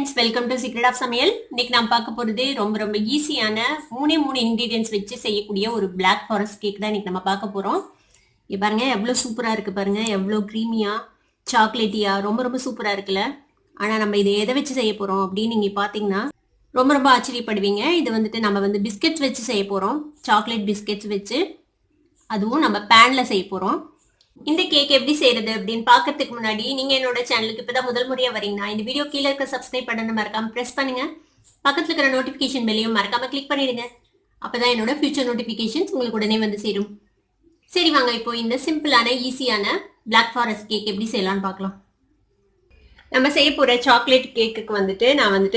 Friends, welcome to secret of Samayal. இன்னைக்கு நான் பார்க்க போறது ரொம்ப ஈஸியான மூணு இன்கிரீடியன்ஸ் வச்சு செய்யக்கூடிய ஒரு பிளாக் ஃபாரஸ்ட் கேக் தான் இன்னைக்கு நம்ம பார்க்க போறோம். இங்க பாருங்க எவ்வளவு சூப்பரா இருக்கு பாருங்க, எவ்வளவு க்ரீமியா சாக்லேட்டியா ரொம்ப சூப்பரா இருக்குல்ல. ஆனா நம்ம இதை எதை வச்சு செய்ய போறோம் அப்படின்னு நீங்க பாத்தீங்கன்னா ரொம்ப ஆச்சரியப்படுவீங்க. இது நம்ம பிஸ்கெட்ஸ் வச்சு செய்ய போறோம், சாக்லேட் பிஸ்கெட்ஸ் வச்சு, அதுவும் நம்ம பேன்ல செய்ய போறோம். இந்த கேக் எப்படி செய்யறது அப்படின்னு பாக்கிறதுக்கு முன்னாடி நீங்க என்னோட சேனலுக்கு இப்பதான் முதல் முறையா வரீங்கன்னா இந்த வீடியோ கீழே இருக்க சப்ஸ்கிரைப் பட்டனை மறக்காம பிரஸ் பண்ணுங்க. பக்கத்துல இருக்கிற நோட்டிபிகேஷன் பெல்லையும் மறக்காம கிளிக் பண்ணிடுங்க. அப்பதான் என்னோட ஃபியூச்சர் நோட்டிபிகேஷன்ஸ் உங்களுக்கு உடனே வந்து சேரும். சரி வாங்க, இப்போ இந்த சிம்பிளான ஈஸியான பிளாக் ஃபாரஸ்ட் கேக் எப்படி செய்யலாம்னு பார்க்கலாம். நம்ம செய்ய போற சாக்லேட் கேக்குக்கு நான்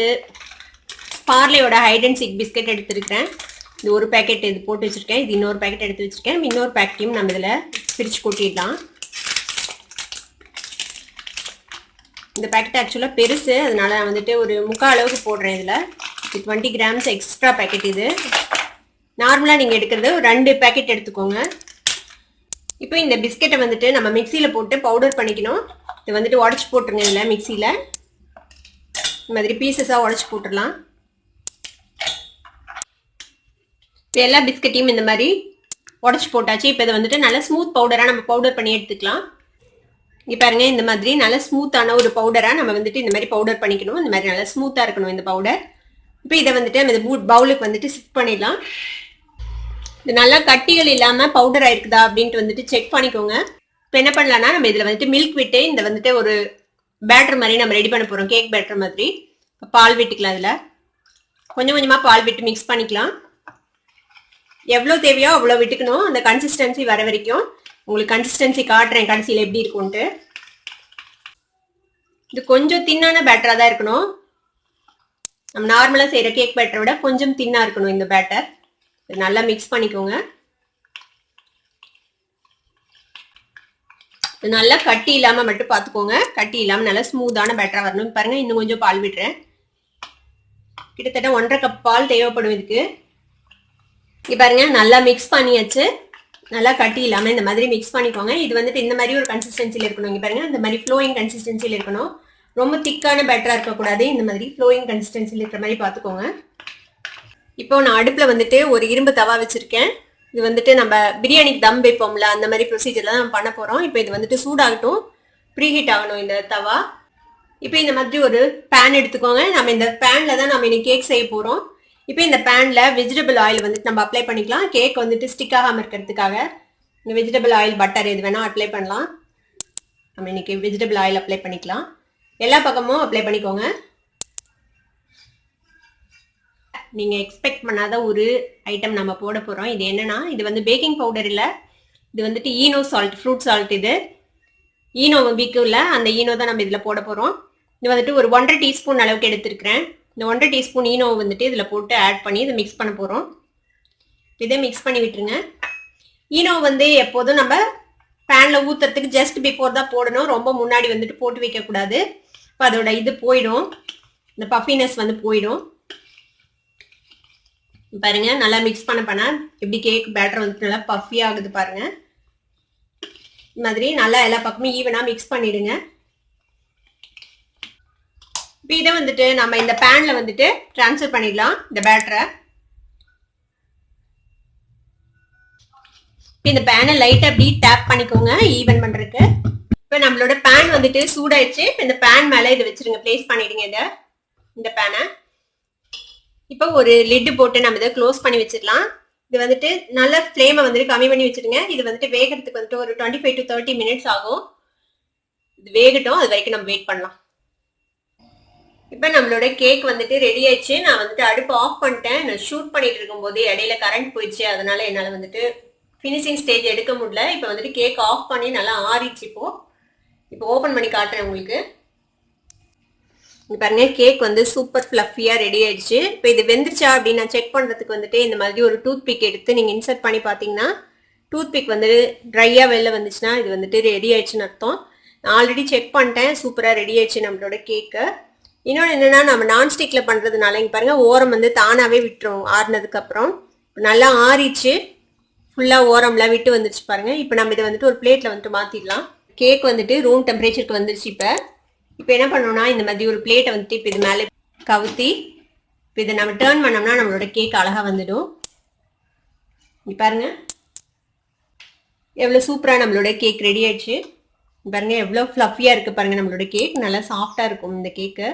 பார்லேயோட ஹைட் அண்ட் சீக் பிஸ்கெட் எடுத்துருக்கேன். இது ஒரு பேக்கெட் இது போட்டு வச்சிருக்கேன். இது இன்னொரு பேக்கெட் எடுத்து வச்சிருக்கேன். இன்னொரு பேக்கெட்டையும் நம்ம இதில் பிரித்து கொட்டிடலாம். இந்த பேக்கெட் ஆக்சுவலாக பெருசு, அதனால நான் ஒரு 3/4 அளவுக்கு போடுறேன். இதில் 20 கிராம்ஸ் எக்ஸ்ட்ரா பேக்கெட். இது நார்மலாக நீங்கள் எடுக்கிறது ஒரு 2 பேக்கெட் எடுத்துக்கோங்க. இப்போ இந்த பிஸ்கெட்டை நம்ம மிக்சியில் போட்டு பவுடர் பண்ணிக்கணும். இது உடச்சி போட்டுருங்க. இதில் மிக்சியில் இந்த மாதிரி பீசஸாக உடச்சி போட்டுடலாம். இப்போ எல்லா பிஸ்கட்டையும் இந்த மாதிரி உடச்சி போட்டாச்சு. இப்போ இதை நல்லா ஸ்மூத் பவுடராக நம்ம பவுடர் பண்ணி எடுத்துக்கலாம். இங்கே பாருங்க, இந்த மாதிரி நல்லா ஸ்மூத்தான ஒரு பவுடராக நம்ம இந்த மாதிரி பவுடர் பண்ணிக்கணும். இந்த மாதிரி நல்லா ஸ்மூத்தாக இருக்கணும் இந்த பவுடர். இப்போ இதை நம்ம இந்த பவுலுக்கு ஷிஃப்ட் பண்ணிடலாம். இது நல்லா கட்டிகள் இல்லாமல் பவுடர் ஆயிருக்குதா அப்படின்ட்டு செக் பண்ணிக்கோங்க. இப்போ என்ன பண்ணலாம்னா, நம்ம இதில் மில்க் விட்டு இந்த ஒரு பேட்டர் மாதிரி நம்ம ரெடி பண்ண போகிறோம், கேக் பேட்டர் மாதிரி. பால் விட்டுக்கலாம். அதில் கொஞ்சமாக பால் விட்டு மிக்ஸ் பண்ணிக்கலாம். எவ்வளோ தேவையோ அவ்வளோ விட்டுக்கணும், அந்த கன்சிஸ்டன்சி வர வரைக்கும். உங்களுக்கு கன்சிஸ்டன்சி காட்டுறேன் கடைசியில் எப்படி இருக்கும்ட்டு. இது கொஞ்சம் தின்னான பேட்டராக தான் இருக்கணும். நம்ம நார்மலாக செய்கிற கேக் பேட்டரை விட கொஞ்சம் தின்னாக இருக்கணும் இந்த பேட்டர். நல்லா மிக்ஸ் பண்ணிக்கோங்க. நல்லா கட்டி இல்லாமல் மட்டும் பார்த்துக்கோங்க. கட்டி இல்லாமல் நல்லா ஸ்மூத்தான பேட்டராக வரணும். பாருங்க, இன்னும் கொஞ்சம் பால் விடுறேன். கிட்டத்தட்ட 1.5 கப் பால் தேவைப்படும் இதுக்கு. பாருங்க, நல்லா மிக்ஸ் பண்ணியாச்சு. நல்லா கட்டி இல்லாம இந்த மாதிரி மிக்ஸ் பண்ணிக்கோங்க. இது இந்த மாதிரி ஒரு கன்சிஸ்டன்சில இருக்கணும். இங்க பாருங்க, இந்த மாதிரி ஃப்ளோயிங் கன்சிஸ்டன்சில இருக்கணும். ரொம்ப திக்கான பேட்டரா இருக்கக்கூடாது. இந்த மாதிரி ஃப்ளோயிங் கன்சிஸ்டன்சில இருக்கிற மாதிரி பார்த்துக்கோங்க. இப்போ நான் அடுப்புல ஒரு இரும்பு தவா வச்சிருக்கேன். இது நம்ம பிரியாணிக்கு தம் வைப்போம்ல, அந்த மாதிரி ப்ரொசீஜர்ல தான் நம்ம பண்ண போறோம். இப்போ இது சூடாகட்டும், ப்ரீஹீட் ஆகணும் இந்த தவா. இப்போ இந்த மாதிரி ஒரு பேன் எடுத்துக்கோங்க. நம்ம இந்த பேன்ல தான் நம்ம இன்னைக்கு கேக் செய்ய போறோம். இப்போ இந்த பேன்ல வெஜிடபிள் ஆயில் நம்ம அப்ளை பண்ணிக்கலாம். கேக் ஸ்டிக் ஆகாம இருக்கிறதுக்காக இந்த வெஜிடபிள் ஆயில், பட்டர் எது வேணா அப்ளை பண்ணலாம். நம்ம இன்னைக்கு வெஜிடபிள் ஆயில் அப்ளை பண்ணிக்கலாம். எல்லா பக்கமும் அப்ளை பண்ணிக்கோங்க. நீங்க எக்ஸ்பெக்ட் பண்ணாத ஒரு ஐட்டம் நம்ம போட போறோம். இது என்னன்னா, இது பேக்கிங் பவுடர் இல்ல, இது ஈனோ சால்ட், ஃப்ரூட் சால்ட். இது ஈனோ விக்கும்ல, அந்த ஈனோ தான் நம்ம இதுல போட போறோம். இது ஒரு 1.5 டீஸ்பூன் அளவுக்கு எடுத்திருக்கிறேன். இந்த 1.5 டீஸ்பூன் ஈனோ இதில் போட்டு ஆட் பண்ணி இதை மிக்ஸ் பண்ண போகிறோம். இதை மிக்ஸ் பண்ணி விட்டுருங்க. ஈனோ எப்போதும் நம்ம பேனில் ஊற்றுறதுக்கு ஜஸ்ட் பிஃபோர் தான் போடணும். ரொம்ப முன்னாடி போட்டு வைக்கக்கூடாது. இப்போ அதோட இது போயிடும், இந்த பஃபினஸ் போயிடும். பாருங்க, நல்லா மிக்ஸ் பண்ண எப்படி கேக் பேட்டர் நல்லா பஃபி ஆகுது பாருங்க. இந்த மாதிரி நல்லா எல்லா பக்கமும் ஈவனாக மிக்ஸ் பண்ணிடுங்க. இதை நம்ம இந்த பேன்ல டிரான்ஸ்ஃபர் பண்ணிடலாம் இந்த பேட்டரை. இந்த பேனை லைட்டா அப்படி டேப் பண்ணிக்கோங்க ஈவன் பண்றதுக்கு. இப்ப நம்மளோட பேன் சூடாயிடுச்சு. இந்த பேன் மேல இதை வச்சிருங்க, பிளேஸ் பண்ணிடுங்க இந்த பேனை. இப்போ ஒரு லிட் போட்டு நம்ம இதை க்ளோஸ் பண்ணி வச்சிடலாம். இது நல்ல ஃப்ளேமை கம்மி பண்ணி வச்சிருங்க. இது வேகிறதுக்கு ஒரு 25 to 30 மினிட்ஸ் ஆகும். இது வேகட்டும், அது வரைக்கும் நம்ம வெயிட் பண்ணலாம். இப்போ நம்மளோட கேக் ரெடி ஆயிடுச்சு. நான் அடுப்பு ஆஃப் பண்ணிட்டேன். நான் ஷூட் பண்ணிட்டு இருக்கும் போது இடையில கரண்ட் போயிடுச்சு, அதனால என்னால் ஃபினிஷிங் ஸ்டேஜ் எடுக்க முடியல. இப்போ கேக் ஆஃப் பண்ணி நல்லா ஆறிடுச்சு. இப்போ ஓப்பன் பண்ணி காட்டுறேன் உங்களுக்கு. பாருங்க, கேக் சூப்பர் ஃப்ளஃபியா ரெடி ஆயிடுச்சு. இப்போ இது வெந்துருச்சா அப்படின்னு நான் செக் பண்றதுக்கு இந்த மாதிரி ஒரு டூத் பிக் எடுத்து நீங்க இன்சர்ட் பண்ணி பாத்தீங்கன்னா, டூத் பிக் ட்ரையா வெளில வந்துச்சுன்னா இது ரெடி ஆயிடுச்சுன்னு அர்த்தம். நான் ஆல்ரெடி செக் பண்ணிட்டேன், சூப்பரா ரெடி ஆயிடுச்சு நம்மளோட கேக்கு. இன்னொன்று என்னன்னா, நம்ம நான்ஸ்டிக்ல பண்றதுனால இங்க பாருங்க, ஓரம் தானாவே விட்டுரும் ஆறுனதுக்கு அப்புறம். நல்லா ஆறிச்சு, ஃபுல்லா ஓரம்லாம் விட்டு வந்துருச்சு பாருங்க. இப்போ நம்ம இதை ஒரு பிளேட்ல மாத்திடலாம். கேக் ரூம் டெம்பரேச்சருக்கு வந்துருச்சு. இப்போ என்ன பண்ணணும்னா, இந்த மாதிரி ஒரு பிளேட்டை இப்போ இது மேலே கவுத்தி இப்போ இதை நம்ம டர்ன் பண்ணோம்னா நம்மளோட கேக் அழகாக வந்துடும். இங்கே பாருங்க எவ்வளோ சூப்பராக நம்மளோட கேக் ரெடி ஆயிடுச்சு. பாருங்க எவ்வளோ ஃப்ளஃபியாக இருக்குது பாருங்க, நம்மளோட கேக் நல்லா சாஃப்டாக இருக்கும் இந்த கேக்கு.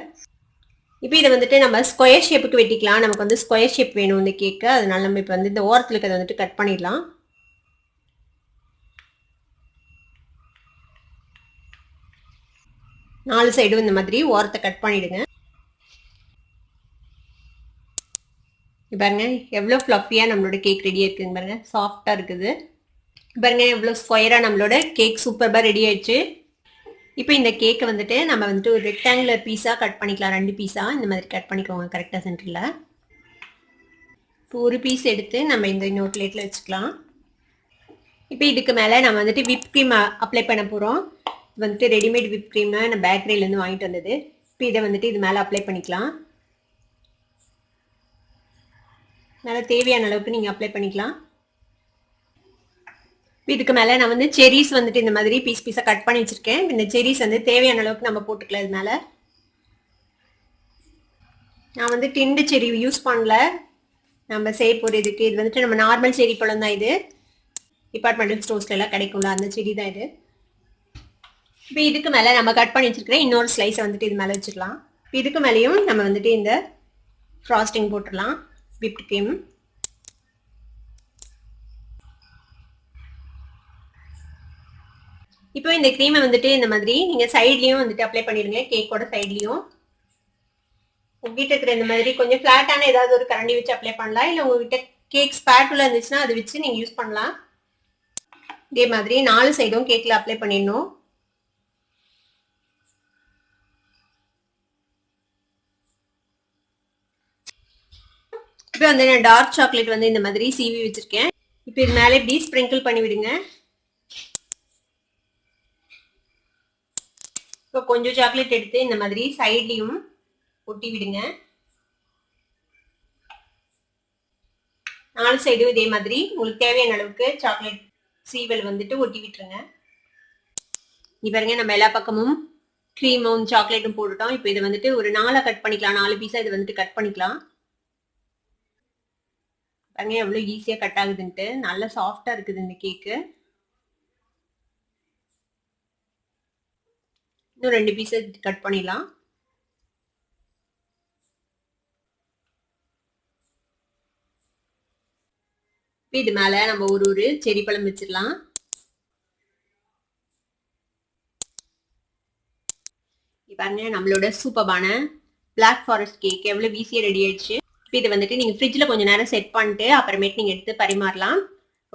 இப்போ இதை வந்துட்டு நம்ம ஸ்கொயர் ஷேப்புக்கு வெட்டிக்கலாம். நமக்கு வந்து ஸ்கொயர் ஷேப் வேணும் இந்த கேக்கு, அதனால நம்ம இப்போ வந்து இந்த ஓரத்தில் இருக்கிறத வந்துட்டு கட் பண்ணிடலாம். நாலு சைடும் இந்த மாதிரி ஓரத்தை கட் பண்ணிடுங்க. பாருங்க எவ்வளோ ஃப்ளஃபியாக நம்மளோட கேக் ரெடியாக இருக்குங்க பாருங்க, சாஃப்டாக இருக்குது பாருங்க, எவ்வளோ ஸ்கொயராக நம்மளோட கேக் சூப்பராக ரெடி ஆயிடுச்சு. இப்போ இந்த கேக்கை வந்துட்டு நம்ம வந்துட்டு ஒரு ரெக்டாங்குலர் பீஸாக கட் பண்ணிக்கலாம். 2 பீஸாக இந்த மாதிரி கட் பண்ணிக்கோங்க கரெக்டாக சென்டரில். இப்போ ஒரு பீஸ் எடுத்து நம்ம இந்த இன்னொரு பிளேட்டில் வச்சுக்கலாம். இப்போ இதுக்கு மேலே நம்ம வந்துட்டு விப் க்ரீம் அப்ளை பண்ண போகிறோம். வந்துட்டு ரெடிமேட் விப் க்ரீமை நம்ம பேக்கரியிலேருந்து வாங்கிட்டு வந்தது. இப்போ இதை வந்துட்டு இது மேலே அப்ளை பண்ணிக்கலாம். நல்லா தேவையான அளவுக்கு நீங்கள் அப்ளை பண்ணிக்கலாம். இதுக்கு மேலே நான் வந்து செரிஸ் வந்துட்டு இந்த மாதிரி பீஸ் பீஸாக கட் பண்ணி வச்சுருக்கேன். இந்த செரிஸ் வந்து தேவையான அளவுக்கு நம்ம போட்டுக்கலாம். இது மேலே நான் வந்து டிண்டு செரி யூஸ் பண்ணல நம்ம செய்ய போகிறதுக்கு. இது வந்துட்டு நம்ம நார்மல் செரி பழம் தான், இது டிபார்ட்மெண்டல் ஸ்டோர்ஸ்ல எல்லாம் கிடைக்கும்ல அந்த செடி தான் இது. இப்போ இதுக்கு மேலே நம்ம கட் பண்ணி வச்சுருக்கிறேன் இன்னொரு ஸ்லைஸை வந்துட்டு இது மேலே வச்சுக்கலாம். இப்போ இதுக்கு மேலேயும் நம்ம வந்துட்டு இந்த ஃப்ராஸ்டிங் போட்டுடலாம் விப்ட் க்ரீம். இப்போ இந்த க்ரீமை வந்துட்டு இந்த மாதிரி நீங்கள் சைட்லேயும் வந்துட்டு அப்ளை பண்ணிடுங்க, கேக்கோட சைட்லேயும். உங்ககிட்ட இருக்கிற இந்த மாதிரி கொஞ்சம் ஃப்ளாட்டான ஏதாவது ஒரு கரண்டி வச்சு அப்ளை பண்ணலாம், இல்லை உங்ககிட்ட கேக் ஸ்பேட்டுலா இருந்துச்சுன்னா அதை வச்சு நீங்கள் யூஸ் பண்ணலாம். இதே மாதிரி 4 சைடும் கேக்கில் அப்ளை பண்ணிடணும். இப்போ வந்து நான் டார்க் சாக்லேட் வந்து இந்த மாதிரி சீவி வச்சிருக்கேன். இப்போ இது மேலே இப்படி ஸ்ப்ரிங்கிள் பண்ணி விடுங்க. இப்போ கொஞ்சம் சாக்லேட் எடுத்து இந்த மாதிரி சைட்லையும் ஒட்டி விடுங்க. 4 சைடும் இதே மாதிரி உங்களுக்கு தேவையான அளவுக்கு சாக்லேட் சீவல் வந்துட்டு ஒட்டி விட்டுருங்க. பாருங்க நம்ம எல்லா பக்கமும் க்ரீமும் சாக்லேட்டும் போட்டுட்டோம். இப்போ இதை வந்துட்டு ஒரு 4 கட் பண்ணிக்கலாம், 4 பீஸா இதை வந்துட்டு கட் பண்ணிக்கலாம். பாருங்க எவ்வளோ ஈஸியாக கட் ஆகுதுன்ட்டு, நல்லா சாஃப்டா இருக்குது இந்த கேக்கு. இன்னும் 2 பீஸை கட் பண்ணிடலாம். இது மேல நம்ம ஒரு செரி பழம் வச்சிடலாம். பாருங்க நம்மளோட சூப்பரான பிளாக் ஃபாரஸ்ட் கேக் எவ்வளோ ஈஸியாக ரெடி ஆயிடுச்சு. இப்போ இதை வந்துட்டு நீங்கள் ஃப்ரிட்ஜில் கொஞ்சம் நேரம் செட் பண்ணிட்டு அப்புறமேட்டு நீங்கள் எடுத்து பரிமாறலாம்.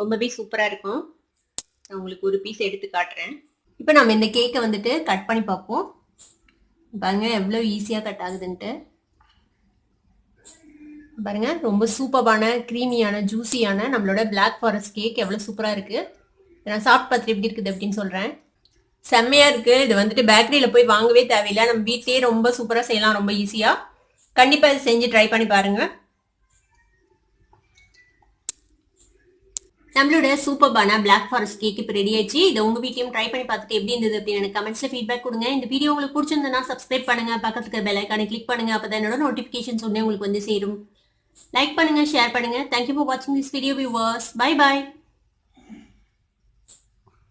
ரொம்பவே சூப்பராக இருக்கும். நான் உங்களுக்கு ஒரு பீஸ் எடுத்து காட்டுறேன். இப்போ நம்ம இந்த கேக்கை வந்துட்டு கட் பண்ணி பார்ப்போம். பாருங்க எவ்வளோ ஈஸியாக கட் ஆகுதுன்ட்டு. பாருங்க ரொம்ப சூப்பரான க்ரீமியான ஜூஸியான நம்மளோட பிளாக் ஃபாரஸ்ட் கேக் எவ்வளோ சூப்பராக இருக்குது. நான் சாப்பிட்டு பார்த்துட்டு எப்படி இருக்குது அப்படின்னு சொல்கிறேன். செம்மையாக இருக்குது. இது வந்துட்டு பேக்கரியில் போய் வாங்கவே தேவையில்லை, நம்ம வீட்லேயே ரொம்ப சூப்பராக செய்யலாம், ரொம்ப ஈஸியாக. கண்டிப்பாக இதை செஞ்சு ட்ரை பண்ணி பாருங்கள். நம்மளோட சூப்பரான பிளாக் ஃபாரஸ்ட் கேக் இப்போ ரெடி ஆயிடுச்சு. இதை உங்கள் வீட்லையும் ட்ரை பண்ணி பார்த்துட்டு எப்படி இருந்தது அப்படின்னு எனக்கு கமெண்ட்ஸில் ஃபீட்பேக் கொடுங்க. இந்த வீடியோ உங்களுக்கு பிடிச்சிருந்ததுன்னா சப்ஸ்கிரைப் பண்ணுங்க, பக்கத்துக்கு பெல் ஐக்கானை கிளிக் பண்ணுங்க, அப்போ தான் என்னோட நோட்டிஃபிகேஷன்ஸ் உடனே உங்களுக்கு வந்து சேரும். லைக் பண்ணுங்க, ஷேர் பண்ணுங்க. தேங்க்யூ ஃபார் வாட்சிங் this video viewers. Bye bye.